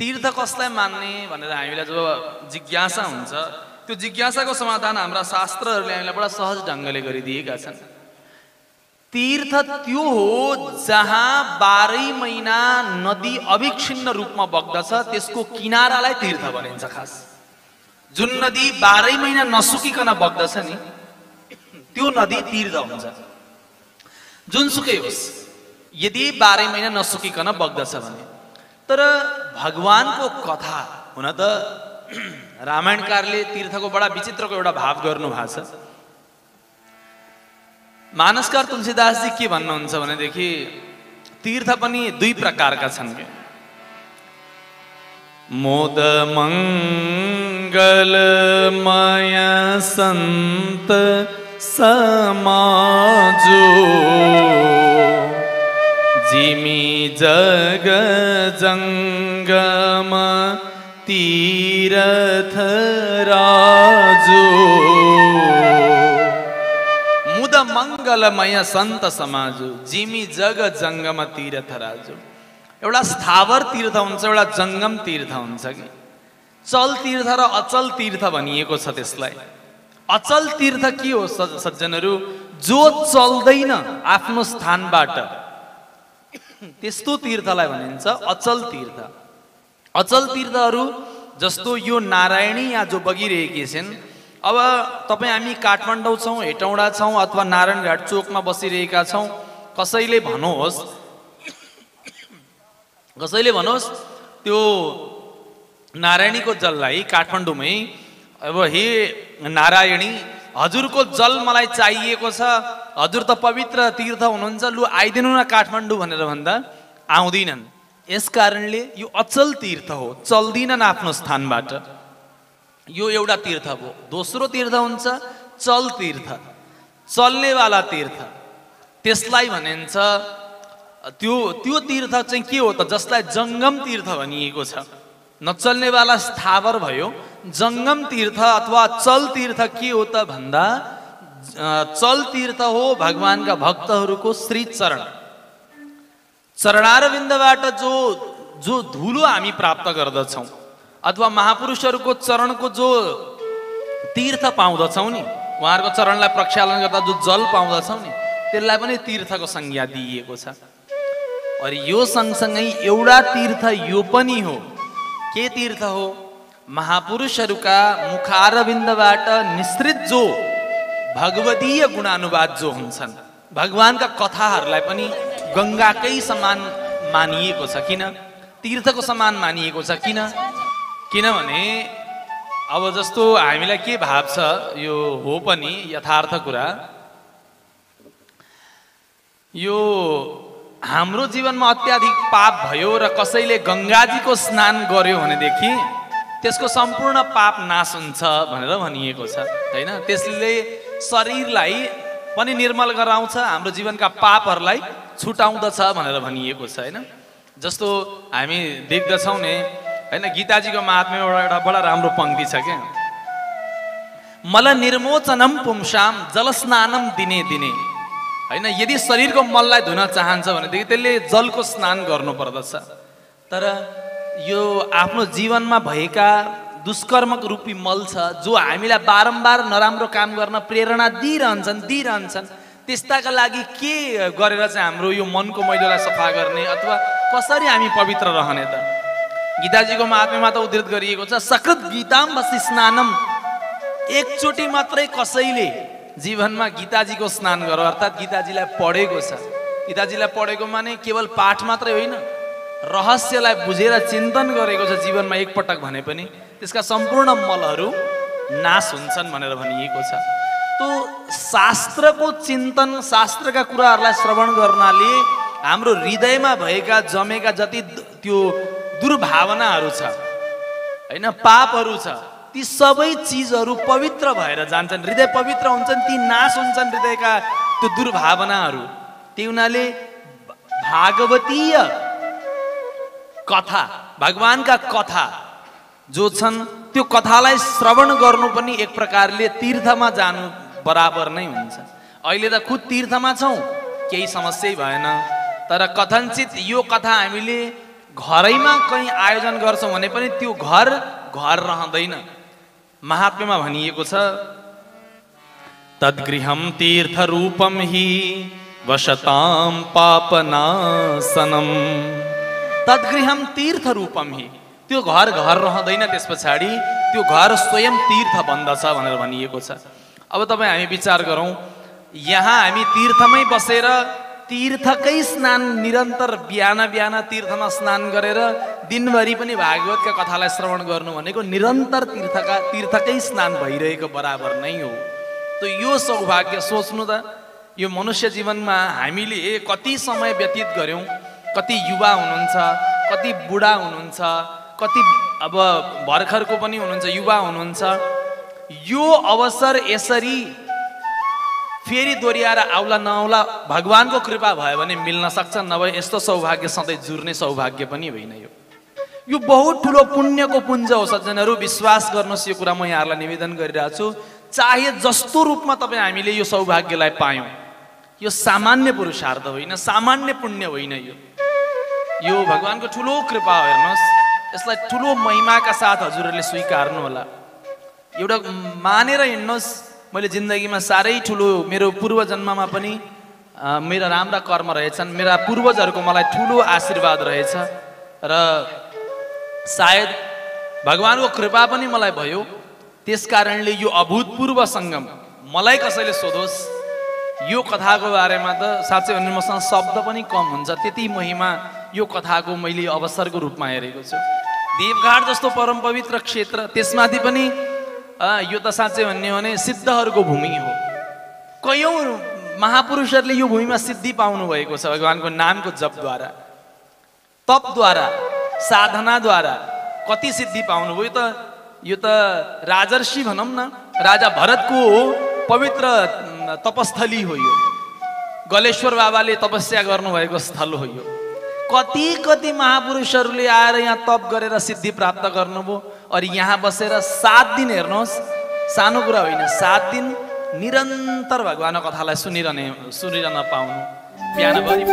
तीर्थ कसलाई मान्ने भनेर हामीलाई जब जिज्ञासा हुन्छ, त्यो जिज्ञासाको समाधान हाम्रा शास्त्रहरूले हामीलाई बडा सहज ढङ्गले गरिदिएका छन्। तीर्थ त्यो हो जहाँ 12 महिना नदी अविच्छिन्न रूपमा बग्दछ, त्यसको किनारालाई तीर्थ भनिन्छ। खास जुन नदी 12 महिना नसुकिकन बग्दछ नि, त्यो नदी तीर्थ हुन्छ। जुनसुकै होस्, यदि 12 महिना नसुकिकन बग्दछ भने। तर भगवानको कथा हुन त रामायणकारले तीर्थको बडा विचित्रको एउटा भाव गर्नु भएको छ। मानसकार तुलसीदासजी के भन्नुहुन्छ भनेदेखि तीर्थ पनि 2 प्रकारका छन् के। मोद मंगलमय संत समाजो जिमी जग जंगम तीरथ राजो। मुद मंगलमय संत समाजो जिमी जग जंगम तीरथ राजो। एउटा स्थावर तीर्थ हुन्छ, एउटा जंगम तीर्थ हुन्छ कि। चल तीर्थ र अचल तीर्थ भनिएको छ त्यसलाई। अचल तीर्थ के हो सज्जनहरू? जो चल्दैन आफ्नो स्थानबाट, त्यस्तो तीर्थलाई भनिन्छ अचल तीर्थ। अचल तीर्थहरू जस्तो यो नारायणी यहाँ जो बगिरहेकी छिन्, अब तपाईँ हामी काठमाडौँ छौँ, हेटौँडा छौँ अथवा नारायणघाट चोकमा बसिरहेका छौँ, कसैले भनोस् त्यो नारायणीको जललाई काठमाडौँमै, अब हे नारायणी हजुरको जल मलाई चाहिएको छ, हजुर त पवित्र तीर्थ हुनुहुन्छ, लु आइदिनु न काठमाडौँ भनेर भन्दा आउँदिनन्। यस कारणले यो अचल तीर्थ हो, चल्दिनन् आफ्नो स्थानबाट। यो एउटा तीर्थ हो। दोस्रो तीर्थ हुन्छ चल तीर्थ, चल्नेवाला तीर्थ। त्यसलाई भनिन्छ त्यो तीर्थ चाहिँ के हो त? जसलाई जंगम तीर्थ भनिएको छ। नचल्नेवाला स्थावर भयो। जंगम तीर्थ अथवा चल तीर्थ के हो त भन्दा, चल तीर्थ हो भगवानका भक्तहरूको श्री चरण, चरणारविन्दबाट जो धुलो हामी प्राप्त गर्दछौँ अथवा महापुरुषहरूको चरणको जो तीर्थ पाउँदछौँ नि, उहाँहरूको चरणलाई प्रक्षालन गर्दा जो जल पाउँदछौँ नि, त्यसलाई पनि तीर्थको संज्ञा दिइएको छ। और यो सँगसँगै एउटा तीर्थ यो पनि हो। के तीर्थ हो? महापुरुषहरूका मुखारविन्दबाट निश्रित जो भगवतीय गुणानुवाद जो हुन्छन्, भगवानका कथाहरूलाई पनि गङ्गाकै समान मानिएको छ। किन? तीर्थको समान मानिएको छ। किनभने अब जस्तो हामीलाई के भाव छ, यो हो पनि यथार्थ कुरा, यो हाम्रो जीवनमा अत्याधिक पाप भयो र कसैले गङ्गाजीको स्नान गर्यो भनेदेखि त्यसको सम्पूर्ण पाप नाश हुन्छ भनेर भनिएको छ, हैन? त्यसले शरीरलाई पनि निर्मल गराउँछ, हाम्रो जीवनका पापहरूलाई छुटाउँदछ भनेर भनिएको छ, हैन? जस्तो हामी देख्दछौँ नि, हैन? गीताजीको महात्म्यमा एउटा बडा राम्रो पंक्ति छ के, मल निर्मोचनम पुंसाम जलस्नानम दिने दिने, हैन? यदि शरीरको मललाई धुन चाहन्छ भनेदेखि त्यसले जलको स्नान गर्नु पर्दछ। तर यो आफ्नो जीवनमा भएका दुष्कर्मको रूपी मल छ, जो हामीलाई बारम्बार नराम्रो काम गर्न प्रेरणा दिइरहन्छन्। त्यस्ताका लागि के गरेर चाहिँ हाम्रो यो मनको मैलोलाई सफा गर्ने अथवा कसरी हामी पवित्र रहने त? गीताजीको महात्म्यमा त उद्धृत गरिएको छ, सकृत गीताम बसी स्नानम। एकचोटि मात्रै कसैले जीवनमा गीताजीको स्नान गरो, अर्थात् गीताजीलाई पढेको छ। गीताजीलाई पढेको माने केवल पाठ मात्रै होइन, रहस्यलाई बुझेर चिन्तन गरेको छ जीवनमा एकपटक भने पनि त्यसका सम्पूर्ण मलहरू नाश हुन्छन् भनेर भनिएको छ। तो शास्त्रको चिन्तन, शास्त्रका कुराहरूलाई श्रवण गर्नाले हाम्रो हृदयमा भएका जमेका जति त्यो दुर्भावनाहरू छ, हैन, पापहरू छ, ती सबै चिजहरू पवित्र भएर जान्छन्। हृदय पवित्र हुन्छन्, ती नाश हुन्छन् हृदयका त्यो दुर्भावनाहरू। त्यही हुनाले भागवतीय कथा, भगवानका कथा जो छन्, त्यो कथालाई श्रवण गर्नु पनि एक प्रकारले तीर्थमा जानु बराबर नै हुन्छ। अहिले त खुद तीर्थमा छौँ, केही समस्या भएन, तर कथनचित यो कथा हामीले घरैमा कहीँ आयोजन गर्छौँ भने पनि त्यो घर घर रहँदैन। महात्म्यमा भनिएको छ तद्गृहं तीर्थरूपं हि वसतां पापनाशनम। तद्गृहं तीर्थरूपं हि, त्यो घर घर रहँदैन, त्यस पछाडि त्यो घर स्वयं तीर्थ बन्दछ भनेर भनिएको छ। अब तपाईँ हामी विचार गरौँ, यहाँ हामी तीर्थमै बसेर तीर्थकै स्नान निरन्तर बिहान बिहान तीर्थमा स्नान गरेर दिनभरि पनि भागवतका कथालाई श्रवण गर्नु भनेको निरन्तर तीर्थकै स्नान भइरहेको बराबर नै हो। त यो सौभाग्य सोच्नु त, यो मनुष्य जीवनमा हामीले कति समय व्यतीत गर्यौँ। कति युवा हुनुहुन्छ, कति बुढा हुनुहुन्छ, कति अब भर्खरको पनि हुनुहुन्छ, युवा हुनुहुन्छ। यो अवसर यसरी फेरि दोहोऱ्याएर आउला नआउला भगवानको कृपा भयो भने मिल्न सक्छ, नभए यस्तो सौभाग्य सधैँ जुर्ने सौभाग्य पनि होइन। यो बहुत ठुलो पुण्यको पुञ्ज हो सज्जनहरू, विश्वास गर्नुहोस्। यो कुरा म यहाँहरूलाई निवेदन गरिरहेको छु। चाहे जस्तो रूपमा तपाईँ हामीले यो सौभाग्यलाई पायौँ, यो सामान्य पुरुषार्थ होइन, सामान्य पुण्य होइन। यो भगवानको ठुलो कृपा हो। हेर्नुहोस्, यसलाई ठुलो महिमाका साथ हजुरहरूले स्वीकार्नु होला। एउटा मानेर हिँड्नुहोस्, मैले जिन्दगीमा साह्रै ठुलो, मेरो पूर्व जन्ममा पनि मेरा राम्रा कर्म रहेछन्, मेरा पूर्वजहरूको मलाई ठुलो आशीर्वाद रहेछ र सायद भगवानको कृपा पनि मलाई भयो। त्यस कारणले यो अभूतपूर्व सङ्गम, मलाई कसैले सोधोस् यो कथाको बारेमा त साँच्चै भने मसँग शब्द पनि कम हुन्छ, त्यति महिमा यो कथाको मैले अवसरको रूपमा हेरेको छु। देवघाट जस्तो परम पवित्र क्षेत्र, त्यसमाथि पनि यो त साँच्चै भन्ने हो भने सिद्धहरूको भूमि हो। कयौँ महापुरुषहरूले यो भूमिमा सिद्धि पाउनु भएको छ भगवानको नामको जपद्वारा, तपद्वारा, साधनाद्वारा कति सिद्धि पाउनुभयो। यो त राजर्षि भनौँ न, राजा भरतको पवित्र तपस्थली हो यो। गलेश्वर बाबाले तपस्या गर्नुभएको स्थल हो यो। कति कति महापुरुषहरूले आएर यहाँ तप गरेर सिद्धि प्राप्त गर्नुभयो। और यहाँ बसेर 7 दिन, हेर्नुहोस् सानो कुरा होइन, 7 दिन निरन्तर भगवानको कथालाई सुनिरहन पाउनु, बिहानभरि